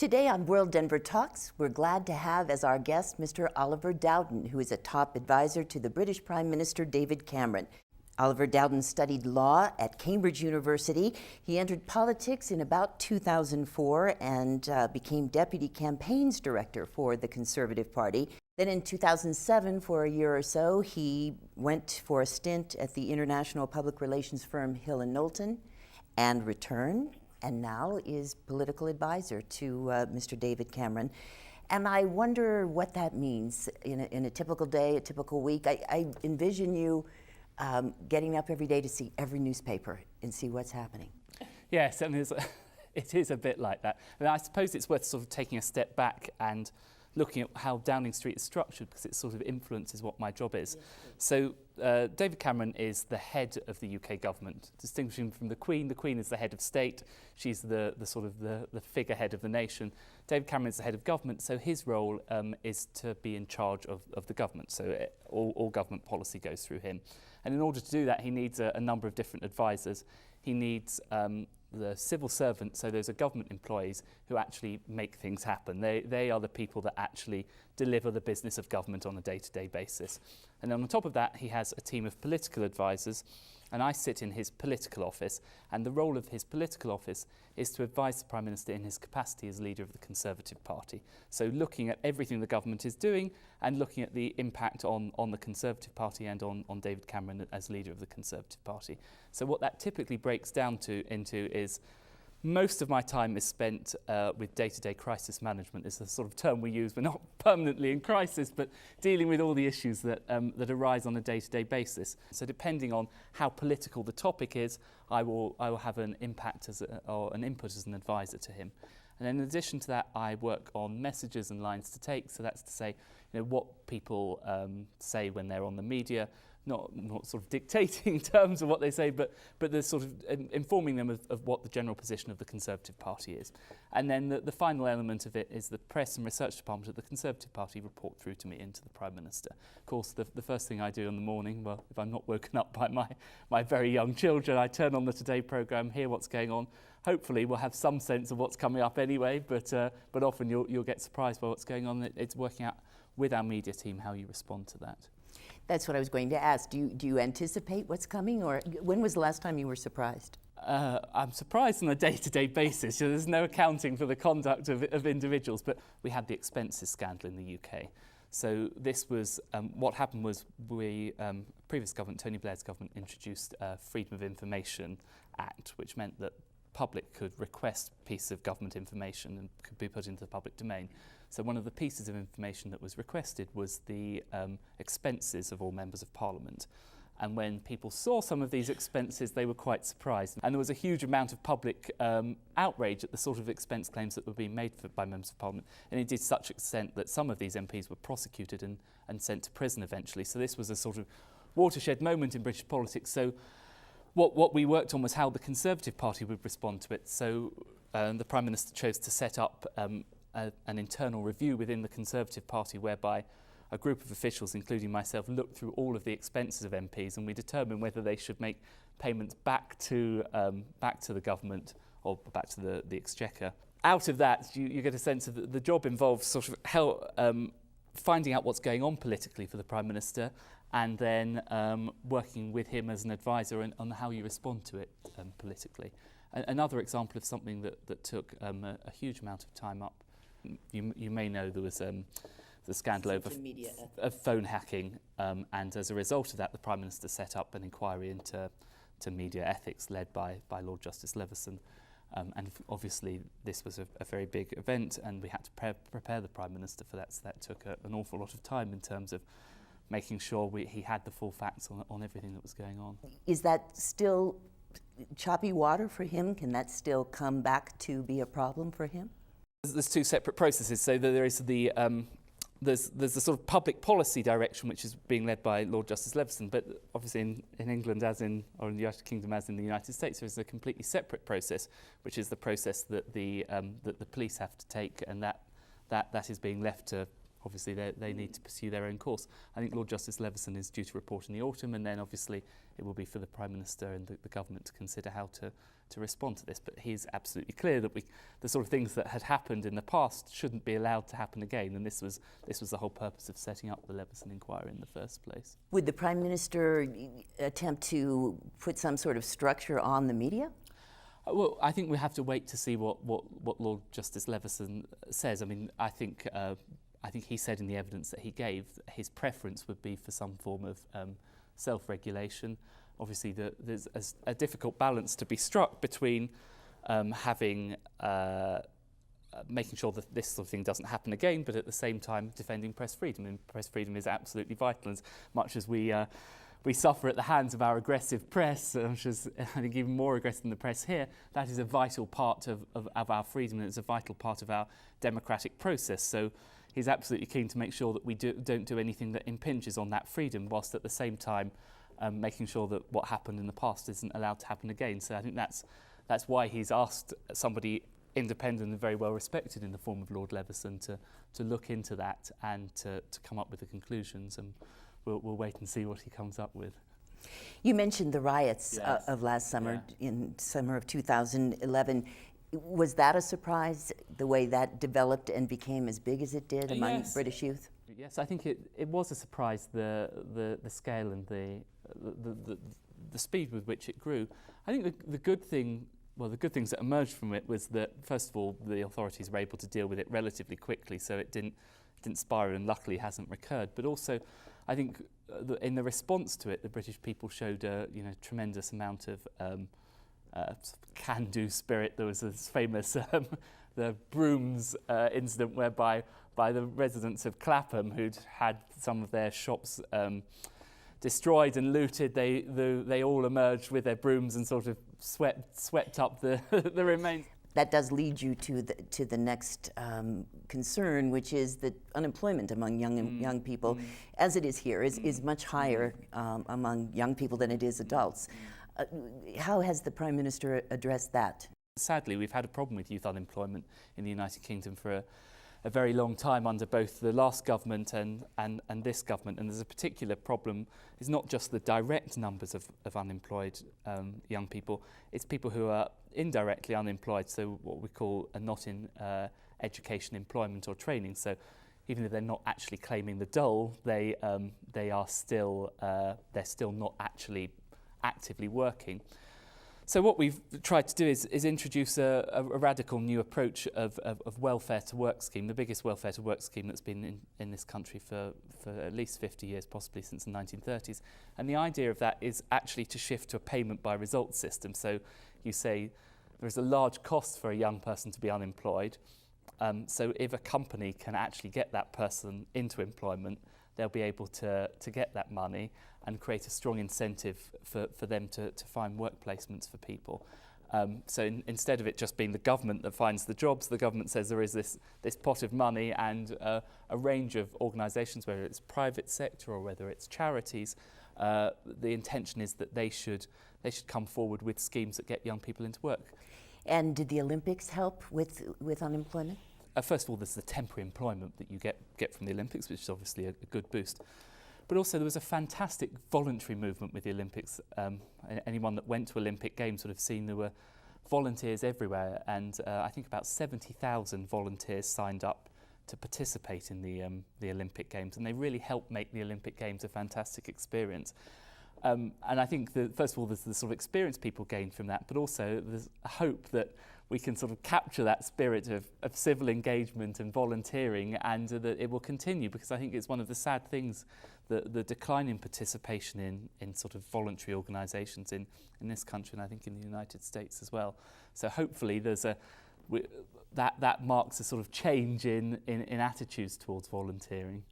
Today on WorldDenver Talks, we're glad to have as our guest Mr. Oliver Dowden, who is a top advisor to the British Prime Minister David Cameron. Oliver Dowden studied law at Cambridge University. He entered politics in about 2004 and became Deputy Campaigns Director for the Conservative Party. Then in 2007, for a year or so, he went for a stint at the international public relations firm Hill & Knowlton and returned, and now is political advisor to Mr. David Cameron. And I wonder what that means in a typical day, a typical week. I envision you getting up every day to see every newspaper and see what's happening. Yes, I mean, it is a bit like that. And I suppose it's worth sort of taking a step back and looking at how Downing Street is structured, because it sort of influences what my job is. Yes, so David Cameron is the head of the UK government, distinguishing from the Queen. The Queen is the head of state. She's the figurehead of the nation. David Cameron is the head of government, so his role is to be in charge of the government. So all government policy goes through him. And in order to do that, he needs a number of different advisors. He needs the civil servants, so those are government employees who actually make things happen. They are the people that actually deliver the business of government on a day-to-day basis. And then on top of that, he has a team of political advisors, and I sit in his political office, and the role of his political office is to advise the Prime Minister in his capacity as leader of the Conservative Party. So looking at everything the government is doing and looking at the impact on the Conservative Party and on David Cameron as leader of the Conservative Party. So what that typically breaks down into is most of my time is spent with day-to-day crisis management. Is the sort of term we use. We're not permanently in crisis, but dealing with all the issues that arise on a day-to-day basis. So depending on how political the topic is, I will have an impact or an input as an advisor to him. And then in addition to that, I work on messages and lines to take. So that's to say, what people say when they're on the media. Not sort of dictating in terms of what they say, but the sort of informing them of what the general position of the Conservative Party is. And then the final element of it is the press and research department of the Conservative Party report through to me into the Prime Minister. Of course, the first thing I do in the morning, well, if I'm not woken up by my very young children, I turn on the Today programme, hear what's going on. Hopefully we'll have some sense of what's coming up anyway, but often you'll get surprised by what's going on. It's working out with our media team how you respond to that. That's what I was going to ask. Do you anticipate what's coming, or when was the last time you were surprised? I'm surprised on a day-to-day basis. So there's no accounting for the conduct of individuals, but we had the expenses scandal in the UK. So this was, what happened was previous government, Tony Blair's government, introduced a Freedom of Information Act, which meant that public could request pieces of government information and could be put into the public domain. So one of the pieces of information that was requested was the expenses of all members of Parliament. And when people saw some of these expenses, they were quite surprised. And there was a huge amount of public outrage at the sort of expense claims that were being made by members of Parliament. And it did such extent that some of these MPs were prosecuted and sent to prison eventually. So this was a sort of watershed moment in British politics. So what we worked on was how the Conservative Party would respond to it. So the Prime Minister chose to set up an internal review within the Conservative Party whereby a group of officials, including myself, looked through all of the expenses of MPs, and we determined whether they should make payments back to the government or back to the Exchequer. Out of that, you get a sense of the job involves sort of finding out what's going on politically for the Prime Minister, and then working with him as an advisor on how you respond to it politically. Another example of something that took a huge amount of time up. You may know there was the scandal over phone hacking, and as a result of that, the Prime Minister set up an inquiry into media ethics led by Lord Justice Leveson. And obviously this was a very big event, and we had to prepare the Prime Minister for that, so that took an awful lot of time in terms of making sure he had the full facts on everything that was going on. Is that still choppy water for him? Can that still come back to be a problem for him? There's two separate processes. So there is there's the sort of public policy direction which is being led by Lord Justice Leveson, but obviously in England or in the United Kingdom as in the United States, there is a completely separate process, which is the process that the police have to take, and that is being left to obviously they need to pursue their own course. I think Lord Justice Leveson is due to report in the autumn, and then obviously it will be for the Prime Minister and the government to consider how to respond to this. But he is absolutely clear that the sort of things that had happened in the past shouldn't be allowed to happen again, and this was the whole purpose of setting up the Leveson Inquiry in the first place. Would the Prime Minister attempt to put some sort of structure on the media? Well, I think we have to wait to see what Lord Justice Leveson says. I mean, I think he said in the evidence that he gave that his preference would be for some form of self-regulation. Obviously, there's a difficult balance to be struck between making sure that this sort of thing doesn't happen again, but at the same time defending press freedom. And press freedom is absolutely vital, as much as we suffer at the hands of our aggressive press, which is, I think, even more aggressive than the press here. That is a vital part of our freedom, and it's a vital part of our democratic process. So he's absolutely keen to make sure that we don't do anything that impinges on that freedom, whilst at the same time making sure that what happened in the past isn't allowed to happen again. So I think that's why he's asked somebody independent and very well respected in the form of Lord Leveson to look into that and to come up with the conclusions, and we'll wait and see what he comes up with. You mentioned the riots Yes. Of last summer, in summer of 2011. Was that a surprise, the way that developed and became as big as it did among Yes. British youth? Yes, I think it was a surprise, the scale and the speed with which it grew. I think the good things that emerged from it was that, first of all, the authorities were able to deal with it relatively quickly, so it didn't spiral, and luckily hasn't recurred. But also, I think in the response to it, the British people showed a tremendous amount of can-do spirit. There was this famous the brooms incident whereby the residents of Clapham, who'd had some of their shops destroyed and looted, they all emerged with their brooms and sort of swept up the remains. That does lead you to the next concern, which is that unemployment among young people, as it is here, is much higher among young people than it is adults. How has the Prime Minister addressed that? Sadly, we've had a problem with youth unemployment in the United Kingdom for a very long time under both the last government and this government. And there's a particular problem. It's not just the direct numbers of unemployed young people, it's people who are indirectly unemployed, so what we call not in education, employment or training. So even if they're not actually claiming the dole, they're still not actually actively working. So what we've tried to do is introduce a radical new approach of welfare to work scheme, the biggest welfare to work scheme that's been in this country for at least 50 years, possibly since the 1930s. And the idea of that is actually to shift to a payment by results system. So you say there's a large cost for a young person to be unemployed. So if a company can actually get that person into employment, they'll be able to get that money and create a strong incentive for them to find work placements for people. So instead of it just being the government that finds the jobs, the government says there is this pot of money, and a range of organisations, whether it's private sector or whether it's charities, the intention is that they should come forward with schemes that get young people into work. And did the Olympics help with unemployment? First of all, there's the temporary employment that you get from the Olympics, which is obviously a good boost. But also there was a fantastic voluntary movement with the Olympics. Anyone that went to Olympic Games would have seen there were volunteers everywhere, and I think about 70,000 volunteers signed up to participate in the Olympic Games, and they really helped make the Olympic Games a fantastic experience. And I think that, first of all, there's the sort of experience people gain from that, but also there's a hope that we can sort of capture that spirit of civil engagement and volunteering, and that it will continue, because I think it's one of the sad things, the decline in participation in sort of voluntary organisations in this country, and I think in the United States as well. So hopefully there's that marks a sort of change in attitudes towards volunteering.